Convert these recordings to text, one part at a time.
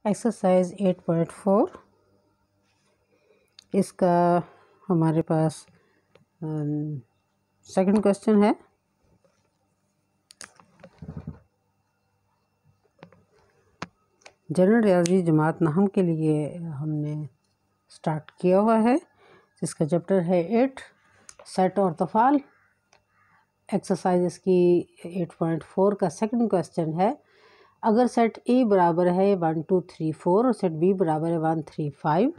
Exercise 8.4 इसका हमारे पास second question है। जनरल रियाजी जमात नाहम के लिए हमने स्टार्ट किया हुआ है, जिसका चैप्टर है 8 सेट और तफाल। एक्सरसाइज इसकी 8.4 का सेकंड क्वेश्चन है। अगर सेट ए बराबर है 1 2 3 4 और सेट बी बराबर है 1 3 5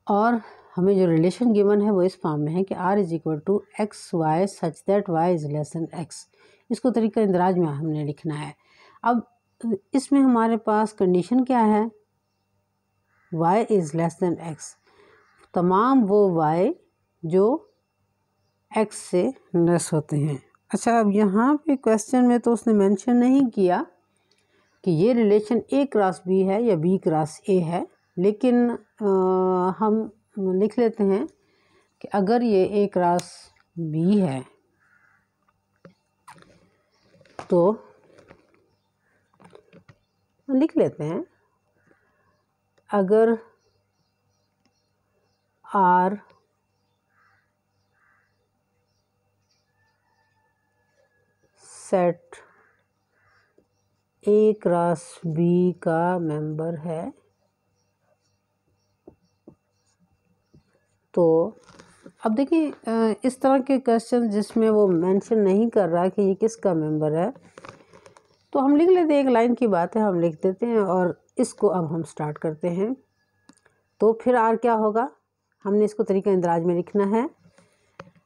और हमें जो रिलेशन गिवन है वो इस फॉर्म में है कि r is equal to x y such that y is less than x। इसको तरीका इंदराज में हमने लिखना है। अब इसमें हमारे पास कंडीशन क्या है, y is less than x, तमाम वो y जो x से लेस होते हैं। अच्छा, अब यहाँ पे क्वेश्चन में तो उसने मेंशन नहीं किया कि ये रिलेशन a क्रॉस b है या b क्रॉस a है, लेकिन हम लिख लेते हैं कि अगर ये a क्रॉस b है तो लिख लेते हैं अगर r set a cross b का मेंबर है तो अब देखिए इस तरह के क्वेश्चन जिसमें वो मेंशन नहीं कर रहा कि ये किसका मेंबर है, तो हम लिख लेते हैं, एक लाइन की बात है हम लिख देते हैं और इसको अब हम स्टार्ट करते हैं। तो फिर आर क्या होगा, हमने इसको तरीका इंदराज में लिखना है।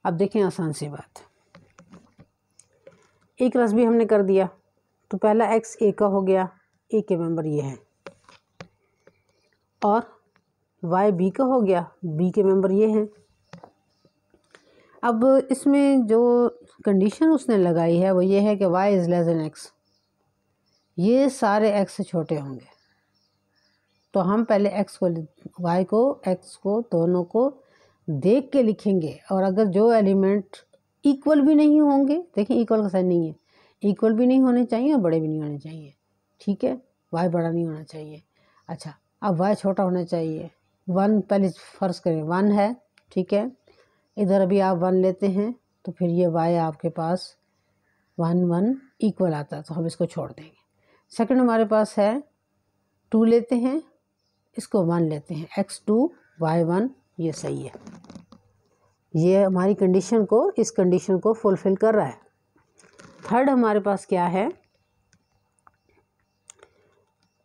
अब देखें आसान सी बात, ए क्रॉस बी हमने कर दिया तो पहला एक्स ए का हो गया, ए के मेंबर ये हैं, और वाई बी का हो गया, बी के मेंबर ये हैं। अब इसमें जो कंडीशन उसने लगाई है वो ये है कि y is less than x, ये सारे x से छोटे होंगे। तो हम पहले x को y को x को दोनों को देख के लिखेंगे, और अगर जो एलिमेंट इक्वल भी नहीं होंगे, देखिए इक्वल का साइन नहीं है, इक्वल भी नहीं होने चाहिए और बड़े भी नहीं होने चाहिए, ठीक है, y बड़ा नहीं होना चाहिए। अच्छा, अब y छोटा होना चाहिए, 1 पहले फ़र्ज़ करें 1 है, ठीक है, इधर अभी आप 1 लेते हैं तो फिर ये y आपके पास 1 1 इक्वल आता है, तो हम इसको छोड़ देंगे। सेकंड हमारे पास है 2 लेते हैं, इसको 1 लेते हैं, x2 y1, ये सही है, ये हमारी कंडीशन को, इस कंडीशन को फुलफ़िल कर रहा है। थर्ड हमारे पास क्या है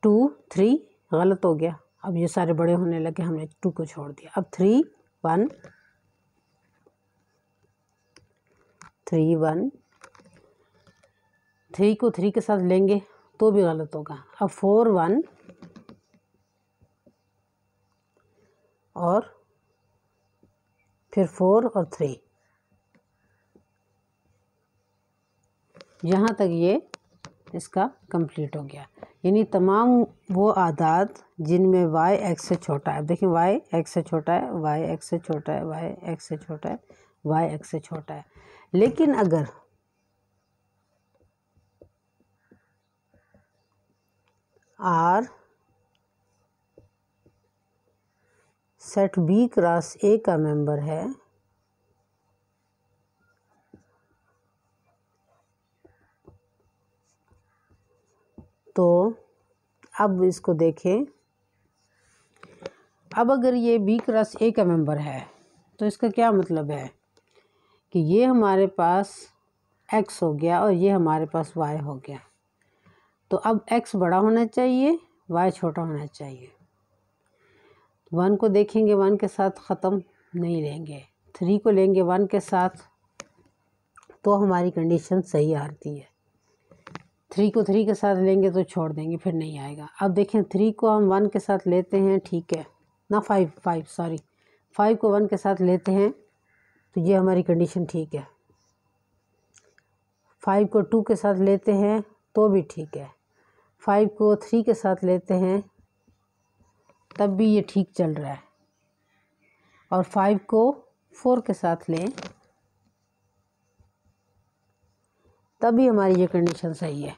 2 3, गलत हो गया, अब ये सारे बड़े होने लगे, हमने 2 को छोड़ दिया। अब 3 1 3 1, 3 को 3 के साथ लेंगे तो भी गलत होगा। अब 4 1 और फिर 4 और 3, यहाँ तक ये इसका कंप्लीट हो गया। यानी तमाम वो आदाद जिनमें y x से छोटा है, देखिए y x से छोटा है, y x से छोटा है, y x से छोटा है, y x से छोटा है। लेकिन अगर r set b cross a का मेंबर है तो अब इसको देखें, अब अगर ये b क्रॉस a का मेंबर है तो इसका क्या मतलब है कि ये हमारे पास x हो गया और ये हमारे पास y हो गया। तो अब x बड़ा होना चाहिए, y छोटा होना चाहिए। 1 को देखेंगे 1 के साथ ख़त्म नहीं लेंगे, 3 को लेंगे 1 के साथ तो हमारी कंडीशन सही आती है। 3 को 3 के साथ लेंगे तो छोड़ देंगे, फिर नहीं आएगा। अब देखें 3 को हम 1 के साथ लेते हैं, ठीक है ना, 5 को 1 के साथ लेते हैं तो ये हमारी कंडीशन ठीक है। 5 को 2 के साथ लेते हैं तो भी ठीक है। 5 को 3 के साथ लेते हैं तब भी ये ठीक चल रहा है, और 5 को 4 के साथ लें तभी हमारी ये कंडीशन सही है।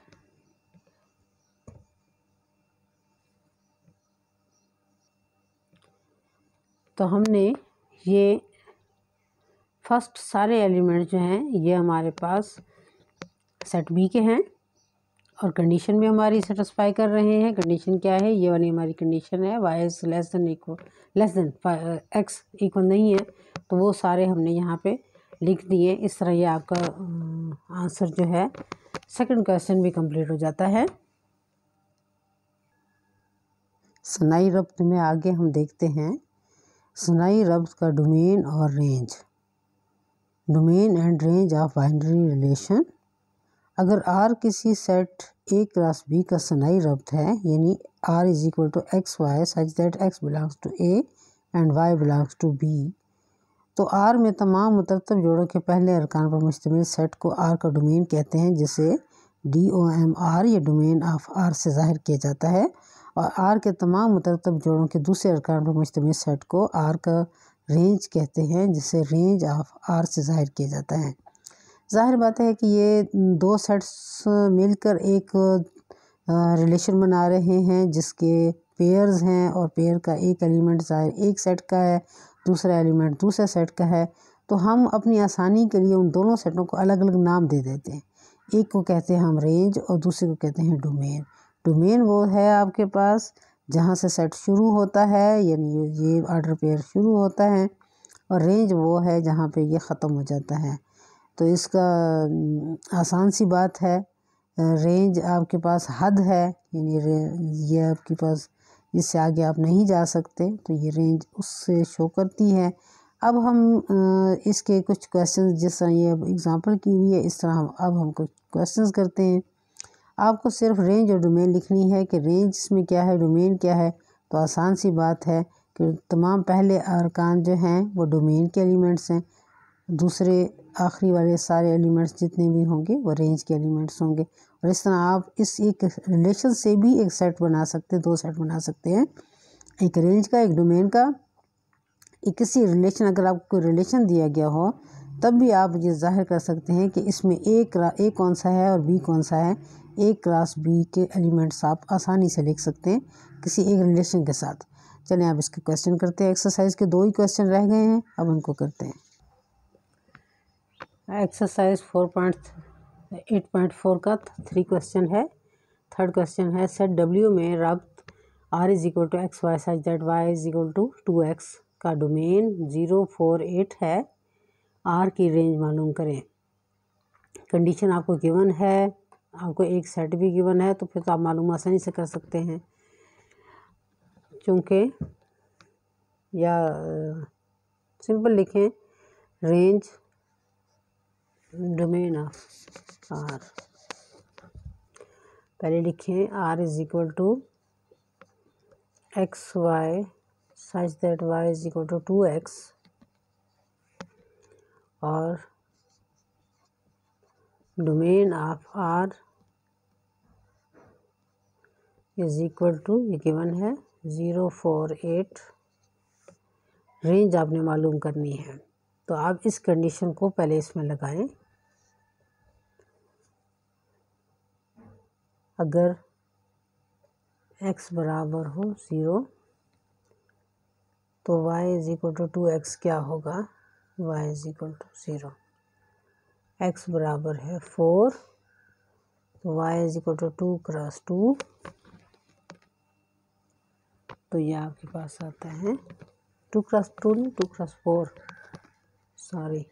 तो हमने ये फर्स्ट सारे एलिमेंट जो हैं ये हमारे पास सेट बी के हैं और कंडीशन भी हमारी सेटिस्फाई कर रहे हैं। कंडीशन क्या है, ये वाली हमारी कंडीशन है y is less than x equal नहीं है, तो वो सारे हमने यहाँ पे लिख दिए। इस तरह ये आपका आंसर जो है सेकंड क्वेश्चन भी कंप्लीट हो जाता है। सनाई रब्त में आगे हम देखते हैं सनाई रब्त का डोमेन और रेंज। Domain and range of binary relation. अगर R किसी सेट A क्रॉस B का सनाई रब्त है, यानी R is equal to x y such that x belongs to A and y belongs to B, तो R में तमाम मुतरतब जोड़ों के पहले अरकान पर मुश्तमिल सेट को R का डोमेन कहते हैं, जिसे DOMR या डोमेन ऑफ R से ज़ाहिर किया जाता है। और R के तमाम मुतरतब जोड़ों के दूसरे अरकान पर मुश्तमिल सेट को R का रेंज कहते हैं, जिसे रेंज ऑफ R से ज़ाहिर किया जाता है। ज़ाहिर बात है कि ये दो सेट्स मिलकर एक रिलेशन बना रहे हैं जिसके पेयर्स हैं और पेयर का एक एलिमेंट ज़ाहिर एक सेट का है, दूसरा एलिमेंट दूसरे सेट का है। तो हम अपनी आसानी के लिए उन दोनों सेटों को अलग अलग नाम दे देते हैं। एक को कहते हैं हम रेंज और दूसरे को कहते हैं डोमेन। डोमेन वो है आपके पास जहाँ से सेट शुरू होता है, यानी ये ऑर्डर पेयर शुरू होता है, और रेंज वो है जहाँ पे ये ख़त्म हो जाता है। तो इसका आसान सी बात है, रेंज आपके पास हद है, यानी ये आपके पास इससे आगे आप नहीं जा सकते, तो ये रेंज उससे शो करती है। अब हम इसके कुछ क्वेश्चंस, जिस तरह ये एग्जांपल की हुई है इस तरह अब हम कुछ क्वेश्चंस करते हैं। आपको सिर्फ रेंज और डोमेन लिखनी है कि रेंज इसमें क्या है, डोमेन क्या है। तो आसान सी बात है कि तमाम पहले अरकान जो हैं वो डोमेन के एलिमेंट्स हैं, दूसरे आखिरी वाले सारे एलिमेंट्स जितने भी होंगे वो रेंज के एलिमेंट्स होंगे। और इस तरह आप इस एक रिलेशन से भी एक सेट बना सकते हैं, दो सेट बना सकते हैं, एक रेंज का एक डोमेन का। एक किसी रिलेशन, अगर आपको रिलेशन दिया गया हो तब भी आप ये जाहिर कर सकते हैं कि इसमें ए कौन सा है और बी कौन सा है। ए क्रॉस बी के एलिमेंट्स आप आसानी से लिख सकते हैं किसी एक रिलेशन के साथ। चलें आप इसके क्वेश्चन करते हैं। एक्सरसाइज के 2 ही क्वेश्चन रह गए हैं, अब उनको करते हैं। एक्सरसाइज 4.8.4 का 3 क्वेश्चन है। थर्ड क्वेश्चन है सेट W में रब्त R is equal to x y such that y is equal to 2x का डोमेन 0, 4, 8 है। R की रेंज मालूम करें। कंडीशन आपको गिवन है, आपको एक सेट भी गिवन है, तो फिर तो आप मालूम आसानी से कर सकते हैं, चूँकि या सिंपल लिखें रेंज डोमेन ऑफ R। पहले लिखें R is equal to x y such that y is equal to 2x और domain of R is equal to, ये गिवन है 0, 4, 8। रेंज आपने मालूम करनी है, तो आप इस कंडीशन को पहले इसमें लगाएं। अगर x बराबर हो 0 तो y is equal to 2x क्या होगा, y is equal to 0। x बराबर है 4 तो y is equal to 2 cross 2, तो ये आपके पास आता है 2 क्रॉस 2 नहीं 2 cross 4, sorry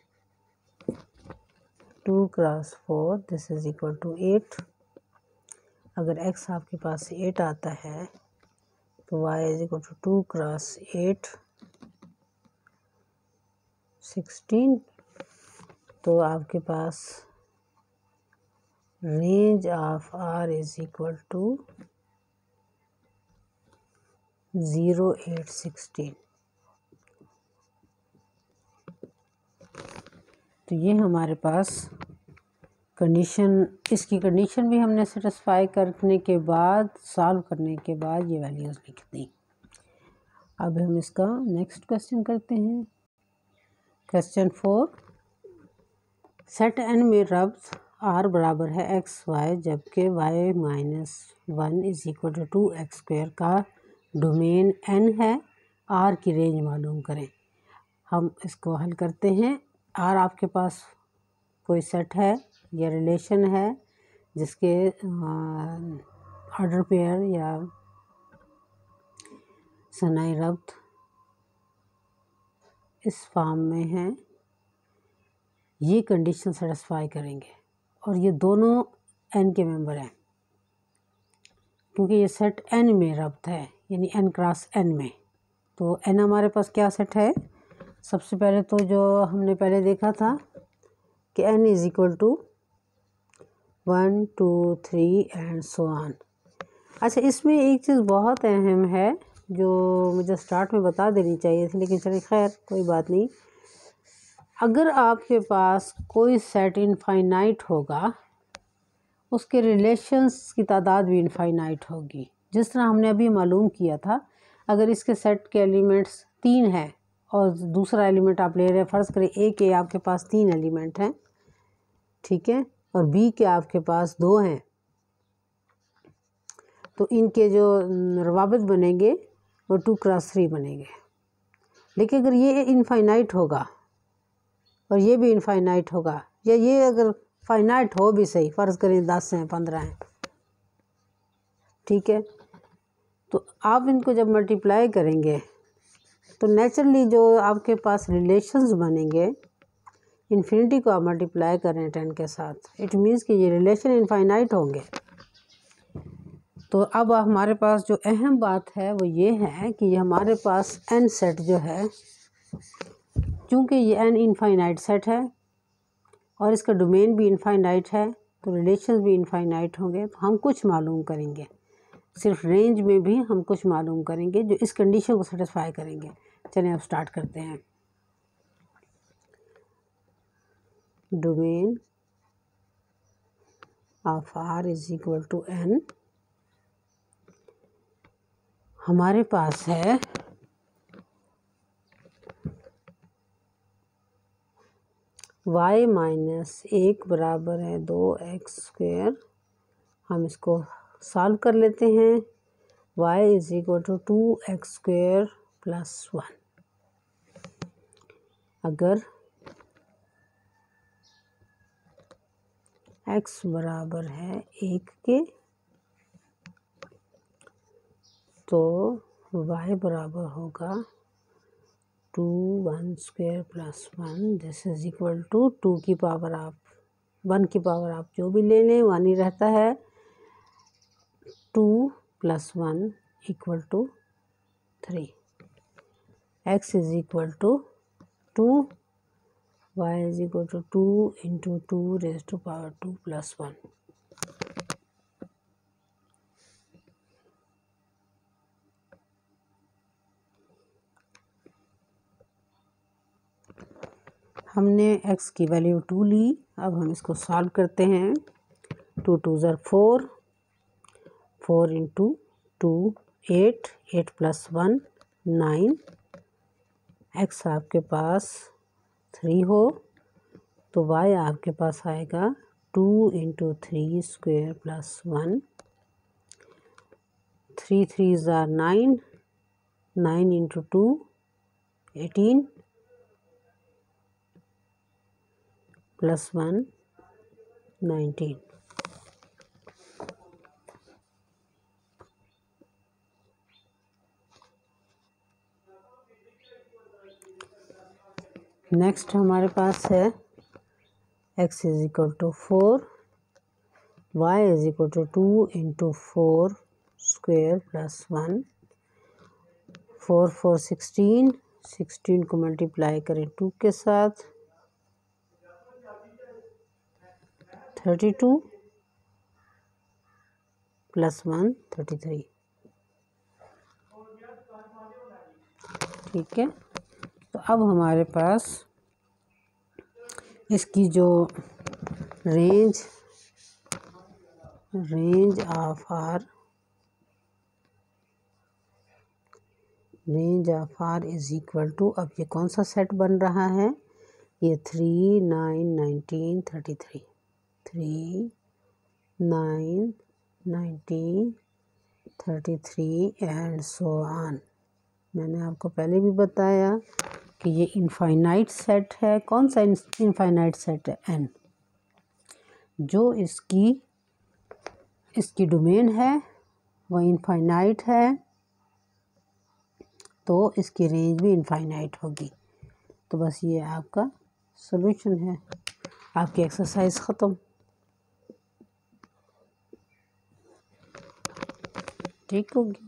2 cross 4, this is equal to 8। अगर x आपके पास 8 आता है तो y is equal to 2 cross 8, 16। तो आपके पास range of R is equal to 0, 8, 16। तो ये हमारे पास कंडीशन, इसकी कंडीशन भी हमने सेटिस्फाई करने के बाद, सॉल्व करने के बाद ये वैल्यूज़ लिख दी। अब हम इसका नेक्स्ट क्वेश्चन करते हैं। क्वेश्चन 4, सेट n में रब्त R बराबर है एक्स वाई, जबकि y माइनस 1 is equal to 2x square का डोमेन n है आर की रेंज मालूम करें। हम इसको हल करते हैं। आर आपके पास कोई सेट है या रिलेशन है जिसके ऑर्डर पेयर या सनाई रब्त इस फॉर्म में है, ये कंडीशन सेटिस्फाई करेंगे और ये दोनों एन के मेंबर हैं क्योंकि ये सेट एन में रब्त है, यानी एन क्रॉस एन में। तो एन हमारे पास क्या सेट है? सबसे पहले तो जो हमने पहले देखा था कि n is equal to 1 2 3 and so on. अच्छा, इसमें एक चीज़ बहुत अहम है जो मुझे स्टार्ट में बता देनी चाहिए थी, लेकिन चलिए खैर कोई बात नहीं। अगर आपके पास कोई सेट इनफाइनाइट होगा, उसके रिलेशंस की तादाद भी इनफाइनाइट होगी। जिस तरह हमने अभी मालूम किया था, अगर इसके सेट के एलिमेंट्स 3 हैं और दूसरा एलिमेंट आप ले रहे हैं, फ़र्ज़ करें ए के आपके पास 3 एलिमेंट हैं, ठीक है, और बी के आपके पास 2 हैं, तो इनके जो रवाबित बनेंगे वो 2 क्रॉस 3 बनेंगे। लेकिन अगर ये इनफाइनाइट होगा और ये भी इनफाइनाइट होगा, या ये अगर फाइनाइट हो भी सही, फ़र्ज़ करें 10 हैं 15 हैं, ठीक है, तो आप इनको जब मल्टीप्लाई करेंगे तो नेचुरली जो आपके पास रिलेशंस बनेंगे, इन्फिनिटी को आप मल्टीप्लाई करें 10 के साथ, इट मीन्स कि ये रिलेशन इनफाइनाइट होंगे। तो अब हमारे पास जो अहम बात है वो ये है कि ये हमारे पास एन सेट जो है, चूँकि ये एन इनफाइनाइट सेट है और इसका डोमेन भी इनफाइनाइट है, तो रिलेशंस भी इनफाइनाइट होंगे। तो हम कुछ मालूम करेंगे, सिर्फ रेंज में भी हम कुछ मालूम करेंगे जो इस कंडीशन को सेटिस्फाई करेंगे। चलिए अब स्टार्ट करते हैं। Domain of R is equal to n, हमारे पास है y माइनस 1 बराबर है 2x²। हम इसको सॉल्व कर लेते हैं। y is equal to 2x² plus 1। अगर x बराबर है 1 के तो y बराबर होगा 2 1² plus 1। This is equal to 2 की पावर आप 1 की पावर आप जो भी ले लें 1 ही रहता है। 2 plus 1 equal to 3। x is equal to 2, y is equal to 2 into 2 raise to power 2 plus 1। हमने x की वैल्यू 2 ली। अब हम इसको सॉल्व करते हैं। 2 2 ज़र 4, 4 इंटू 2 8, 8 प्लस 1 9। x आपके पास 3 हो तो y आपके पास आएगा 2 इंटू 3² प्लस 1। 3 3 ज़ार 9, 9 इंटू 2 18 प्लस 1 19। नेक्स्ट हमारे पास है x is equal to 4, y is equal to 2 into 4² plus 1। 4 4 16, 16 को मल्टीप्लाई करें 2 के साथ 32 प्लस 1 33। ठीक है, तो अब हमारे पास इसकी जो range of R is equal to, अब ये कौन सा सेट बन रहा है? ये 3 9 19 33, 3 9 19 33 एंड सो ऑन। मैंने आपको पहले भी बताया कि ये इनफाइनाइट सेट है। कौन सा इनफाइनाइट सेट है? एन। जो इसकी डोमेन है वह इनफाइनाइट है, तो इसकी रेंज भी इनफाइनाइट होगी। तो बस ये आपका सॉल्यूशन है, आपकी एक्सरसाइज ख़त्म। ठीक होगी।